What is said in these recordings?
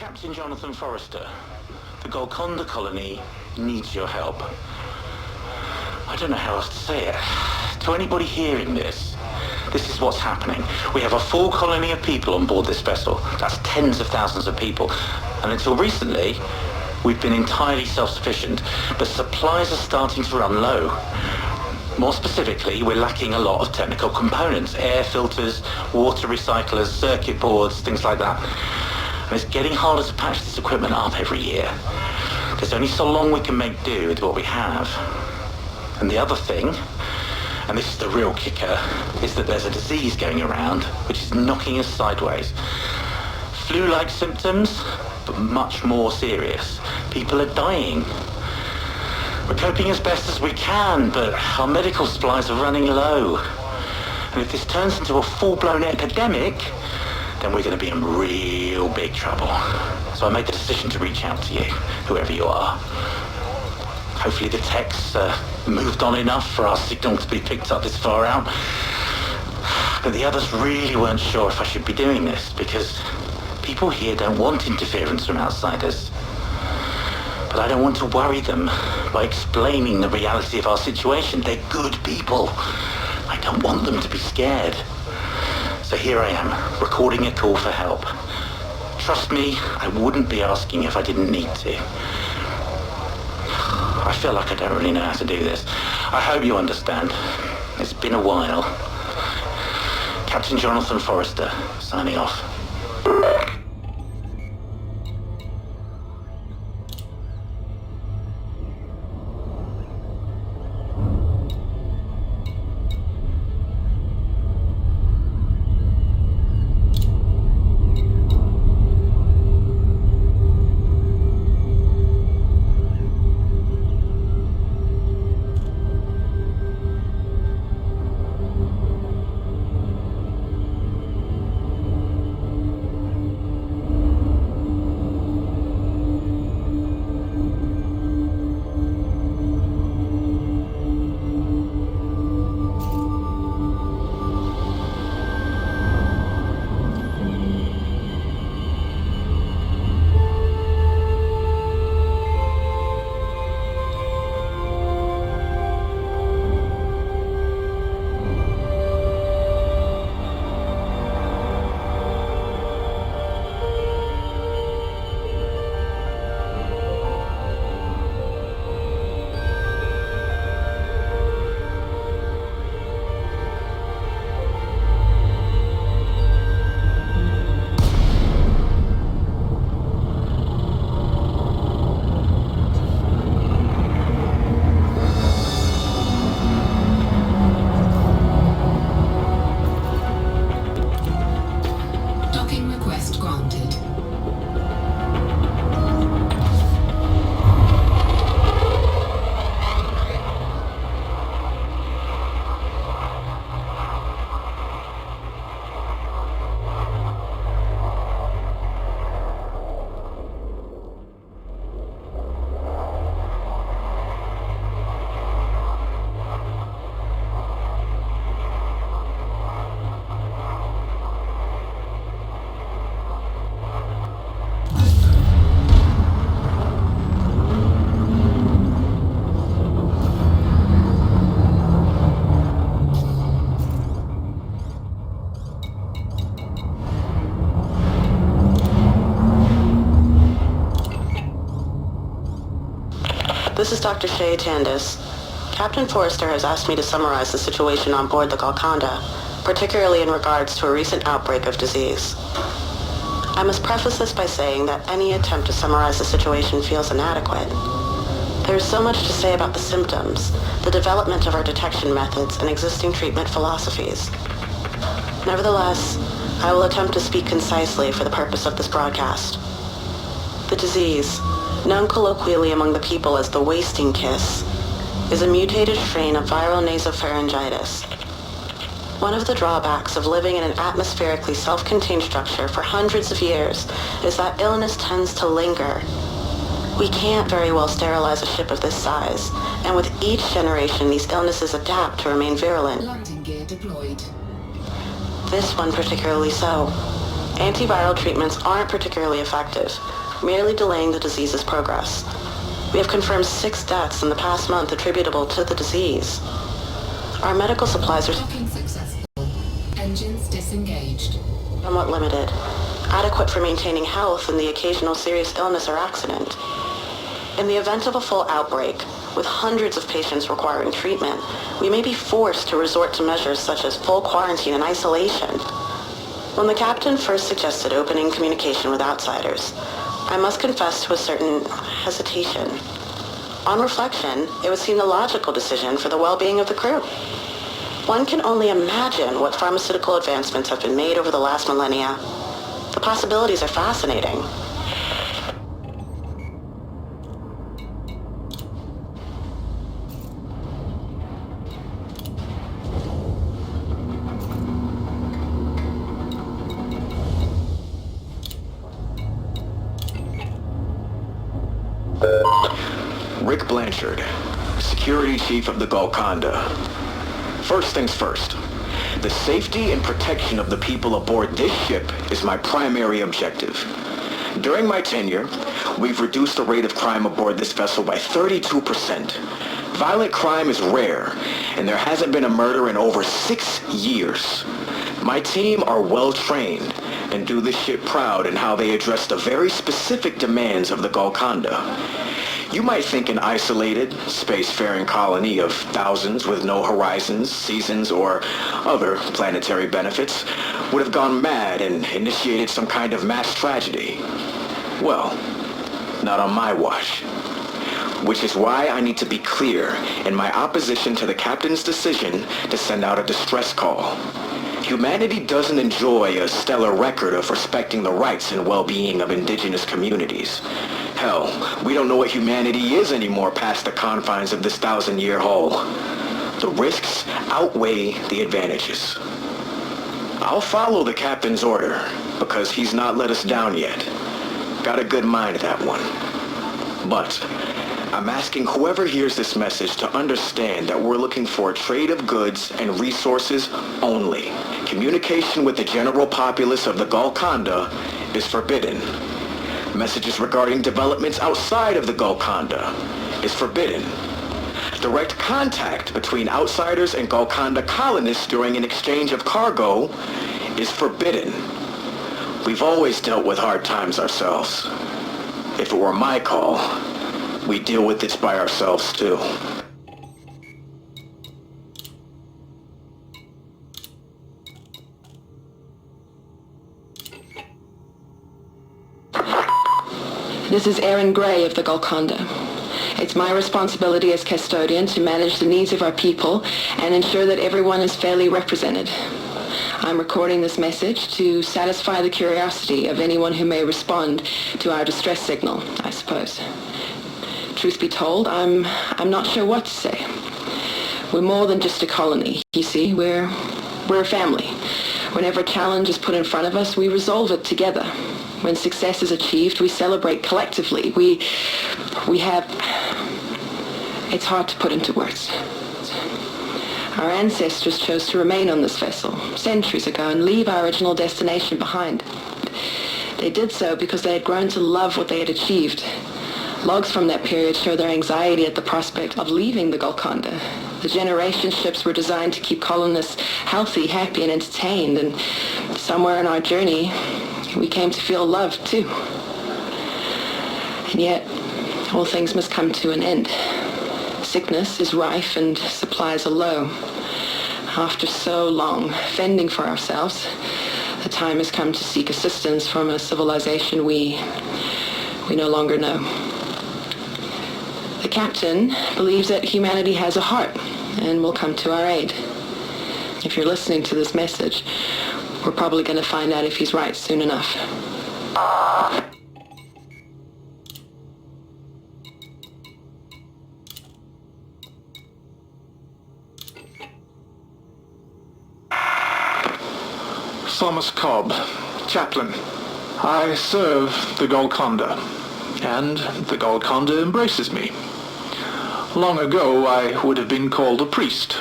Captain Jonathon Forester, the Golconda colony needs your help. I don't know how else to say it. To anybody hearing this is what's happening. We have a full colony of people on board this vessel. That's tens of thousands of people. And until recently, we've been entirely self-sufficient, but supplies are starting to run low. More specifically, we're lacking a lot of technical components, air filters, water recyclers, circuit boards, things like that. And it's getting harder to patch this equipment up every year. There's only so long we can make do with what we have. And the other thing, and this is the real kicker, is that there's a disease going around which is knocking us sideways. Flu-like symptoms, but much more serious. People are dying. We're coping as best as we can, but our medical supplies are running low. And if this turns into a full-blown epidemic, then we're going to be in real big trouble. So I made the decision to reach out to you, whoever you are. Hopefully the tech's moved on enough for our signal to be picked up this far out. But the others really weren't sure if I should be doing this, because people here don't want interference from outsiders. But I don't want to worry them by explaining the reality of our situation. They're good people. I don't want them to be scared. So here I am, recording a call for help. Trust me, I wouldn't be asking if I didn't need to. I feel like I don't really know how to do this. I hope you understand. It's been a while. Captain Jonathon Forester, signing off. This is Dr. Shay Tandis. Captain Forester has asked me to summarize the situation on board the Golconda, particularly in regards to a recent outbreak of disease. I must preface this by saying that any attempt to summarize the situation feels inadequate. There is so much to say about the symptoms, the development of our detection methods, and existing treatment philosophies. Nevertheless, I will attempt to speak concisely for the purpose of this broadcast. The disease, known colloquially among the people as the wasting kiss, is a mutated strain of viral nasopharyngitis. One of the drawbacks of living in an atmospherically self-contained structure for hundreds of years is that illness tends to linger. We can't very well sterilize a ship of this size, and with each generation these illnesses adapt to remain virulent. Landing gear deployed. This one particularly so. Antiviral treatments aren't particularly effective, merely delaying the disease's progress. We have confirmed 6 deaths in the past month attributable to the disease. Our medical supplies are Docking successful. Engines disengaged. somewhat limited, adequate for maintaining health and the occasional serious illness or accident. In the event of a full outbreak, with hundreds of patients requiring treatment, we may be forced to resort to measures such as full quarantine and isolation. When the captain first suggested opening communication with outsiders, I must confess to a certain hesitation. On reflection, it would seem the logical decision for the well-being of the crew. One can only imagine what pharmaceutical advancements have been made over the last millennia. The possibilities are fascinating. Rick Blanchard, Security Chief of the Golconda. First things first. The safety and protection of the people aboard this ship is my primary objective. During my tenure, we've reduced the rate of crime aboard this vessel by 32%. Violent crime is rare, and there hasn't been a murder in over 6 years. My team are well trained and do the ship proud in how they address the very specific demands of the Golconda. You might think an isolated, spacefaring colony of thousands with no horizons, seasons, or other planetary benefits would have gone mad and initiated some kind of mass tragedy. Well, not on my watch. Which is why I need to be clear in my opposition to the captain's decision to send out a distress call. Humanity doesn't enjoy a stellar record of respecting the rights and well-being of indigenous communities. Hell, we don't know what humanity is anymore past the confines of this 1,000-year hull. The risks outweigh the advantages. I'll follow the captain's order, because he's not let us down yet. Got a good mind, that one. But I'm asking whoever hears this message to understand that we're looking for a trade of goods and resources only. Communication with the general populace of the Golconda is forbidden. Messages regarding developments outside of the Golconda is forbidden. Direct contact between outsiders and Golconda colonists during an exchange of cargo is forbidden. We've always dealt with hard times ourselves. If it were my call, we'd deal with this by ourselves too. This is Erin Gray of the Golconda. It's my responsibility as custodian to manage the needs of our people and ensure that everyone is fairly represented. I'm recording this message to satisfy the curiosity of anyone who may respond to our distress signal, I suppose. Truth be told, I'm not sure what to say. We're more than just a colony, you see. We're a family. Whenever a challenge is put in front of us, we resolve it together. When success is achieved, we celebrate collectively. We have... It's hard to put into words. Our ancestors chose to remain on this vessel centuries ago and leave our original destination behind. They did so because they had grown to love what they had achieved. Logs from that period show their anxiety at the prospect of leaving the Golconda. The generation ships were designed to keep colonists healthy, happy, and entertained, and somewhere in our journey, we came to feel loved too. And yet, all things must come to an end. Sickness is rife and supplies are low. After so long fending for ourselves, the time has come to seek assistance from a civilization we no longer know. The captain believes that humanity has a heart and will come to our aid. If you're listening to this message, we're probably going to find out if he's right soon enough. Thomas Cobb, chaplain. I serve the Golconda, and the Golconda embraces me. Long ago, I would have been called a priest.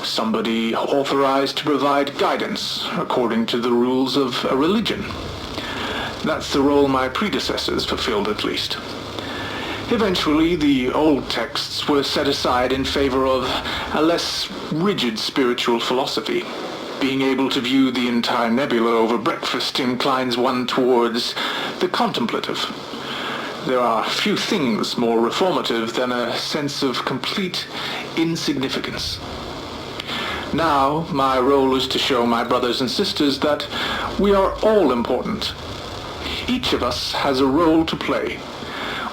somebody authorized to provide guidance according to the rules of a religion. That's the role my predecessors fulfilled, at least. Eventually, the old texts were set aside in favor of a less rigid spiritual philosophy. Being able to view the entire nebula over breakfast inclines one towards the contemplative. There are few things more reformative than a sense of complete insignificance. Now, my role is to show my brothers and sisters that we are all important. Each of us has a role to play.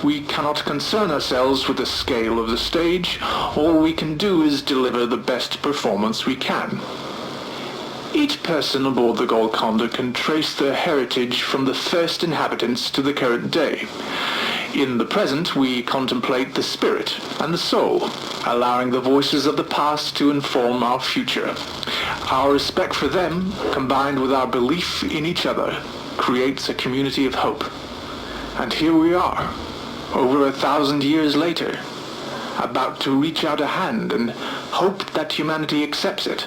We cannot concern ourselves with the scale of the stage. All we can do is deliver the best performance we can. Each person aboard the Golconda can trace their heritage from the first inhabitants to the current day. In the present, we contemplate the spirit and the soul, allowing the voices of the past to inform our future. Our respect for them, combined with our belief in each other, creates a community of hope. And here we are, over 1,000 years later, about to reach out a hand and hope that humanity accepts it.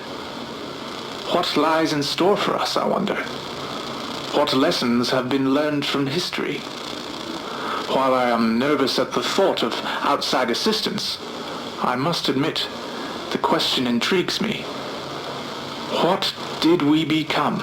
What lies in store for us, I wonder? What lessons have been learned from history? While I am nervous at the thought of outside assistance, I must admit, the question intrigues me. What did we become?